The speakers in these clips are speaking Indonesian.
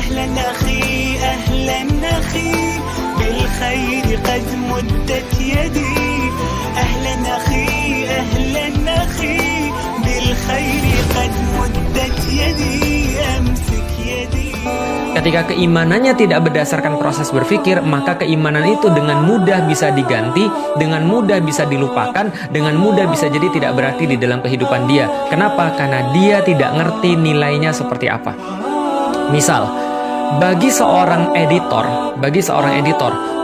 أهلا أخي أهلا أخي بالخير قد مدت يدي أهلا أخي أهلا أخي بالخير قد مدت يدي أمسك يدي. Ketika keimanannya tidak berdasarkan proses berpikir, maka keimanan itu dengan mudah bisa diganti, dengan mudah bisa dilupakan, dengan mudah bisa jadi tidak berarti di dalam kehidupan dia. Kenapa? Karena dia tidak ngerti nilainya seperti apa. Misal, bagi seorang editor,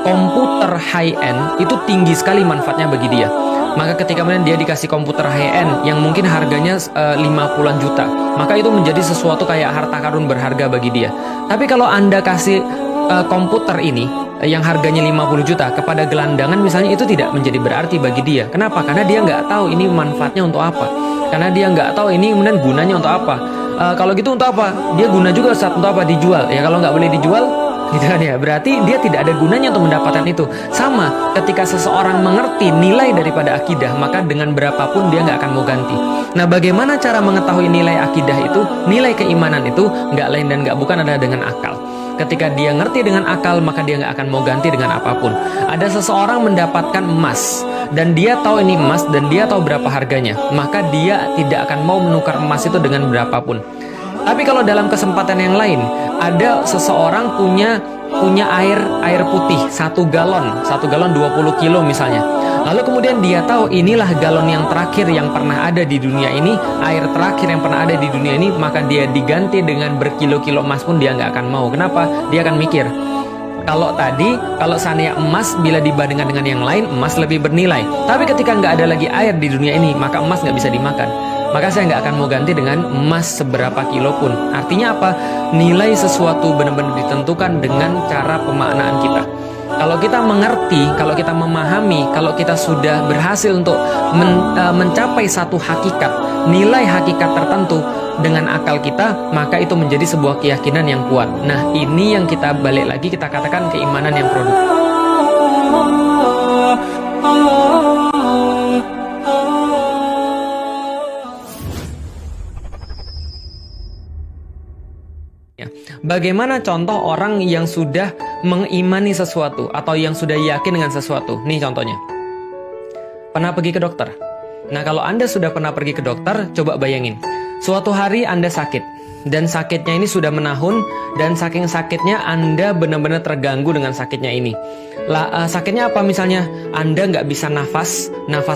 komputer high-end itu tinggi sekali manfaatnya bagi dia. Maka ketika kemudian dia dikasih komputer high-end yang mungkin harganya 50-an juta, maka itu menjadi sesuatu kayak harta karun berharga bagi dia. Tapi kalau Anda kasih komputer ini yang harganya 50 juta kepada gelandangan misalnya, itu tidak menjadi berarti bagi dia. Kenapa? Karena dia nggak tahu ini manfaatnya untuk apa. Karena dia nggak tahu ini kemudian gunanya untuk apa. Kalau gitu untuk apa? Dia guna juga saat untuk apa? Dijual. Ya kalau nggak boleh dijual, gitu kan ya, berarti dia tidak ada gunanya untuk mendapatkan itu. Sama ketika seseorang mengerti nilai daripada akidah, maka dengan berapapun dia nggak akan mau ganti. Nah, bagaimana cara mengetahui nilai akidah itu, nilai keimanan itu, nggak lain dan nggak bukan adalah dengan akal. Ketika dia ngerti dengan akal, maka dia nggak akan mau ganti dengan apapun. Ada seseorang mendapatkan emas dan dia tahu ini emas dan dia tahu berapa harganya, maka dia tidak akan mau menukar emas itu dengan berapapun. Tapi kalau dalam kesempatan yang lain, ada seseorang punya air putih 1 galon 20 kilo misalnya. Lalu kemudian dia tahu inilah galon yang terakhir yang pernah ada di dunia ini, air terakhir yang pernah ada di dunia ini, maka dia diganti dengan berkilo-kilo emas pun dia nggak akan mau. Kenapa? Dia akan mikir, kalau seandainya emas bila dibandingkan dengan yang lain, emas lebih bernilai. Tapi ketika nggak ada lagi air di dunia ini, maka emas nggak bisa dimakan. Maka saya nggak akan mau ganti dengan emas seberapa kilo pun. Artinya apa? Nilai sesuatu benar-benar ditentukan dengan cara pemaknaan kita. Kalau kita mengerti, kalau kita memahami, kalau kita sudah berhasil untuk mencapai satu hakikat, nilai hakikat tertentu dengan akal kita, maka itu menjadi sebuah keyakinan yang kuat. Nah, ini yang kita balik lagi kita katakan keimanan yang produktif. Bagaimana contoh orang yang sudah mengimani sesuatu atau yang sudah yakin dengan sesuatu? Nih contohnya. Pernah pergi ke dokter? Nah, kalau Anda sudah pernah pergi ke dokter, coba bayangin. Suatu hari Anda sakit, dan sakitnya ini sudah menahun, dan saking sakitnya Anda benar-benar terganggu dengan sakitnya ini. Sakitnya apa misalnya? Anda nggak bisa nafas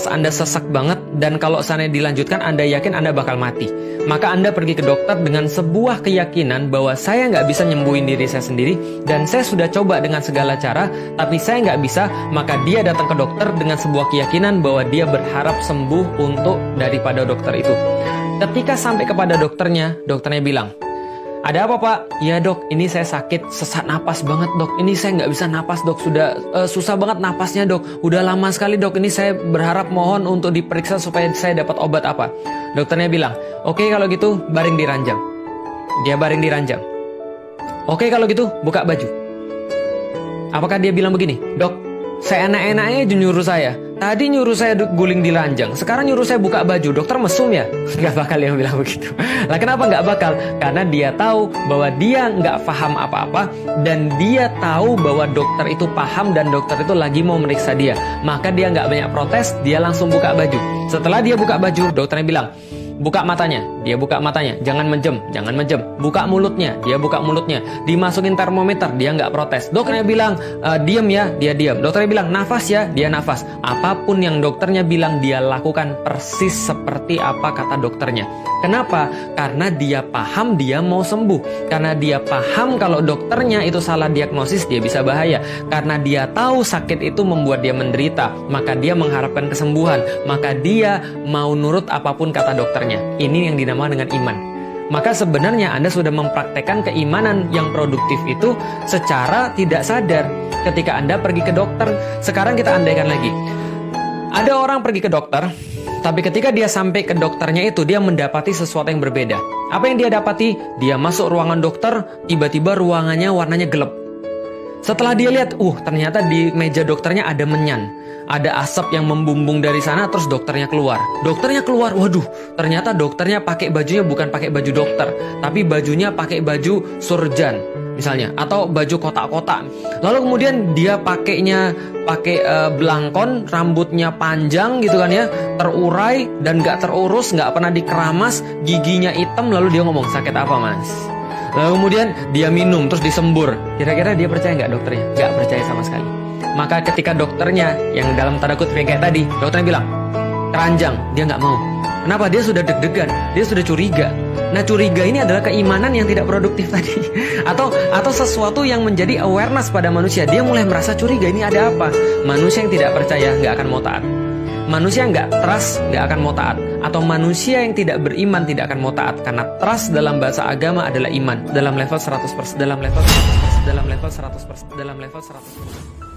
Anda sesak banget, dan kalau seandainya dilanjutkan Anda yakin Anda bakal mati. Maka Anda pergi ke dokter dengan sebuah keyakinan bahwa saya nggak bisa nyembuhin diri saya sendiri, dan saya sudah coba dengan segala cara, tapi saya nggak bisa. Maka dia datang ke dokter dengan sebuah keyakinan bahwa dia berharap sembuh untuk daripada dokter itu. Ketika sampai kepada dokternya bilang, ada apa pak? Ya dok, ini saya sakit sesak napas banget dok. Ini saya nggak bisa napas dok, sudah susah banget napasnya dok. Udah lama sekali dok, ini saya berharap mohon untuk diperiksa supaya saya dapat obat apa. Dokternya bilang, oke kalau gitu baring di ranjang. Dia baring di ranjang. Oke kalau gitu buka baju. Apakah dia bilang begini, dok, saya enak-enaknya nyuruh saya. Tadi nyuruh saya guling di ranjang, sekarang nyuruh saya buka baju. Dokter mesum ya? Nggak bakal yang bilang begitu. Lah kenapa nggak bakal? Karena dia tahu bahwa dia nggak paham apa-apa, dan dia tahu bahwa dokter itu paham dan dokter itu lagi mau meriksa dia. Maka dia nggak banyak protes, dia langsung buka baju. Setelah dia buka baju, dokternya bilang, buka matanya, dia buka matanya, jangan menjem. Buka mulutnya, dia buka mulutnya. Dimasukin termometer, dia nggak protes. Dokternya bilang, diem ya, dia diem. Dokternya bilang, nafas ya, dia nafas. Apapun yang dokternya bilang, dia lakukan persis seperti apa kata dokternya. Kenapa? Karena dia paham dia mau sembuh. Karena dia paham kalau dokternya itu salah diagnosis, dia bisa bahaya. Karena dia tahu sakit itu membuat dia menderita, maka dia mengharapkan kesembuhan. Maka dia mau nurut apapun kata dokternya. Ini yang dinamakan dengan iman. Maka sebenarnya Anda sudah mempraktekkan keimanan yang produktif itu secara tidak sadar. Ketika Anda pergi ke dokter, sekarang kita andaikan lagi. Ada orang pergi ke dokter, tapi ketika dia sampai ke dokternya itu, dia mendapati sesuatu yang berbeda. Apa yang dia dapati? Dia masuk ruangan dokter, tiba-tiba ruangannya warnanya gelap. Setelah dia lihat, ternyata di meja dokternya ada menyan. Ada asap yang membumbung dari sana, terus dokternya keluar. Waduh, ternyata dokternya pakai bajunya bukan pakai baju dokter, tapi bajunya pakai baju surjan. misalnya, atau baju kotak-kotak. Lalu kemudian dia pakai belangkon, rambutnya panjang gitu kan ya, terurai dan gak terurus, gak pernah dikeramas, giginya hitam, lalu dia ngomong, sakit apa mas? Lalu kemudian dia minum, terus disembur. Kira-kira dia percaya nggak dokternya? Nggak percaya sama sekali. Maka ketika dokternya, yang dalam tanda kutip kayak tadi, dokternya bilang, keranjang, dia nggak mau. Kenapa? Dia sudah deg-degan, dia sudah curiga. Nah, curiga ini adalah keimanan yang tidak produktif tadi. Atau sesuatu yang menjadi awareness pada manusia. Dia mulai merasa curiga, ini ada apa? Manusia yang tidak percaya nggak akan mau taat. Manusia yang nggak trust nggak akan mau taat. Atau manusia yang tidak beriman tidak akan mau taat. Karena trust dalam bahasa agama adalah iman. Dalam level 100%, dalam level 100%, dalam level 100%, dalam level 100%.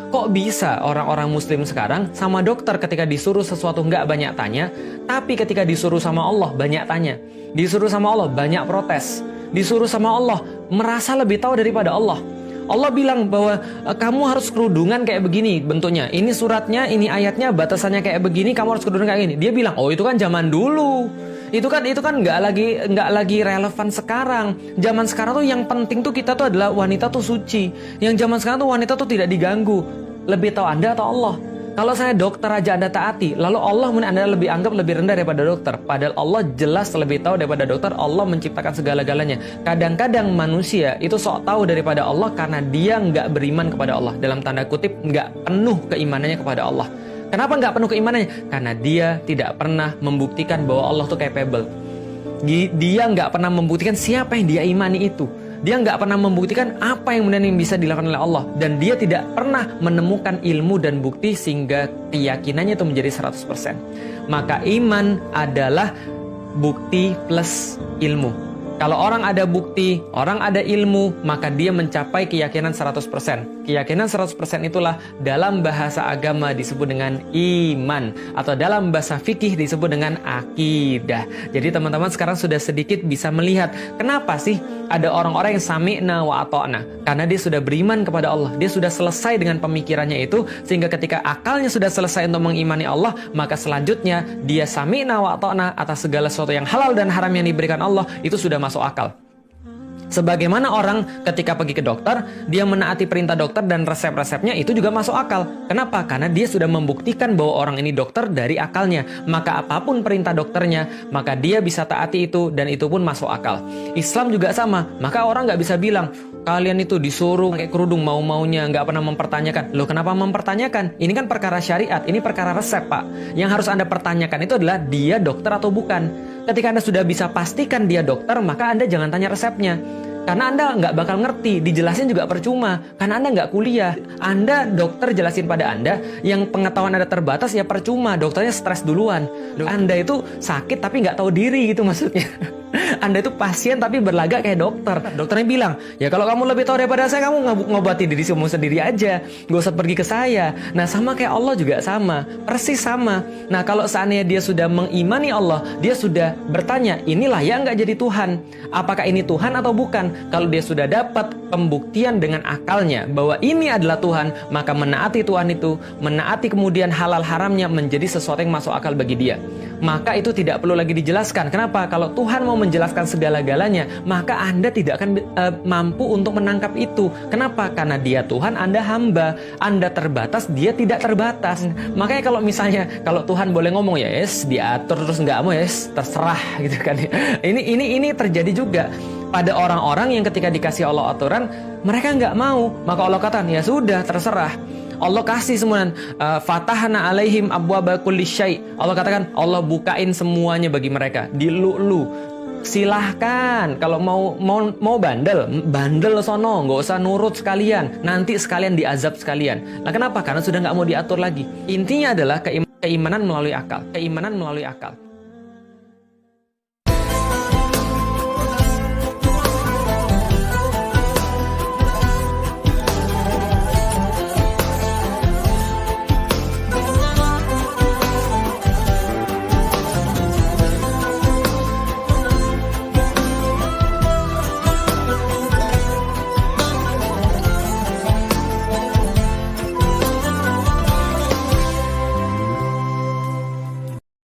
Kok bisa orang-orang muslim sekarang sama dokter ketika disuruh sesuatu nggak banyak tanya, tapi ketika disuruh sama Allah banyak tanya. Disuruh sama Allah banyak protes. Disuruh sama Allah merasa lebih tahu daripada Allah. Allah bilang bahwa kamu harus kerudungan kayak begini bentuknya. Ini suratnya, ini ayatnya, batasannya kayak begini, kamu harus kerudungan kayak gini. Dia bilang, oh itu kan zaman dulu. Itu kan nggak lagi relevan sekarang. Zaman sekarang tuh yang penting tuh kita tuh adalah wanita tuh suci. Yang zaman sekarang tuh wanita tuh tidak diganggu. Lebih tahu Anda atau Allah? Kalau saya dokter aja Anda taati, lalu Allah mungkin Anda lebih anggap lebih rendah daripada dokter. Padahal Allah jelas lebih tahu daripada dokter. Allah menciptakan segala-galanya. Kadang-kadang manusia itu sok tahu daripada Allah karena dia nggak beriman kepada Allah. Dalam tanda kutip, nggak penuh keimanannya kepada Allah. Kenapa nggak penuh keimanannya? Karena dia tidak pernah membuktikan bahwa Allah itu capable. Dia nggak pernah membuktikan siapa yang dia imani itu. Dia nggak pernah membuktikan apa yang benar yang bisa dilakukan oleh Allah. Dan dia tidak pernah menemukan ilmu dan bukti sehingga keyakinannya itu menjadi 100%. Maka iman adalah bukti plus ilmu. Kalau orang ada bukti, orang ada ilmu, maka dia mencapai keyakinan 100%. Keyakinan 100% itulah dalam bahasa agama disebut dengan iman. Atau dalam bahasa fikih disebut dengan akidah. Jadi teman-teman sekarang sudah sedikit bisa melihat kenapa sih ada orang-orang yang sami'na wa ata'na. Karena dia sudah beriman kepada Allah. Dia sudah selesai dengan pemikirannya itu. Sehingga ketika akalnya sudah selesai untuk mengimani Allah, maka selanjutnya dia sami'na wa ata'na atas segala sesuatu yang halal dan haram yang diberikan Allah, itu sudah masuk akal. Sebagaimana orang ketika pergi ke dokter, dia menaati perintah dokter dan resep-resepnya itu juga masuk akal. Kenapa? Karena dia sudah membuktikan bahwa orang ini dokter dari akalnya. Maka apapun perintah dokternya, maka dia bisa taati itu dan itu pun masuk akal. Islam juga sama. Maka orang nggak bisa bilang, kalian itu disuruh pakai kerudung mau-maunya, nggak pernah mempertanyakan. Loh, kenapa mempertanyakan? Ini kan perkara syariat, ini perkara resep, Pak. Yang harus Anda pertanyakan itu adalah dia dokter atau bukan. Ketika Anda sudah bisa pastikan dia dokter, maka Anda jangan tanya resepnya. Karena Anda nggak bakal ngerti, dijelasin juga percuma. Karena Anda nggak kuliah. Anda dokter jelasin pada Anda, yang pengetahuan Anda terbatas ya percuma. Dokternya stres duluan. Anda itu sakit tapi nggak tahu diri gitu maksudnya. Anda itu pasien tapi berlagak kayak dokter. Dokternya bilang, ya kalau kamu lebih tahu daripada saya, kamu ngobati diri kamu sendiri aja. Gak usah pergi ke saya. Nah sama kayak Allah juga sama. Persis sama. Nah kalau seandainya dia sudah mengimani Allah, dia sudah bertanya, inilah yang nggak jadi Tuhan. Apakah ini Tuhan atau bukan? Kalau dia sudah dapat pembuktian dengan akalnya bahwa ini adalah Tuhan, maka menaati Tuhan itu, menaati kemudian halal haramnya menjadi sesuatu yang masuk akal bagi dia. Maka itu tidak perlu lagi dijelaskan. Kenapa? Kalau Tuhan mau menjelaskan segala-galanya, maka Anda tidak akan mampu untuk menangkap itu. Kenapa? Karena dia Tuhan, Anda hamba. Anda terbatas, dia tidak terbatas. Makanya kalau misalnya kalau Tuhan boleh ngomong, ya yes, diatur, terus nggak mau, yes, terserah gitu kan. Ini terjadi juga pada orang-orang yang ketika dikasih Allah aturan, mereka nggak mau. Maka Allah katakan, ya sudah, terserah. Allah kasih semua, fatahna alaihim abwaba kulli syai'. Allah katakan, Allah bukain semuanya bagi mereka. Dilulu. Silahkan, kalau mau bandel sono, nggak usah nurut sekalian. Nanti sekalian diazab sekalian. Nah kenapa? Karena sudah nggak mau diatur lagi. Intinya adalah keimanan melalui akal. Keimanan melalui akal.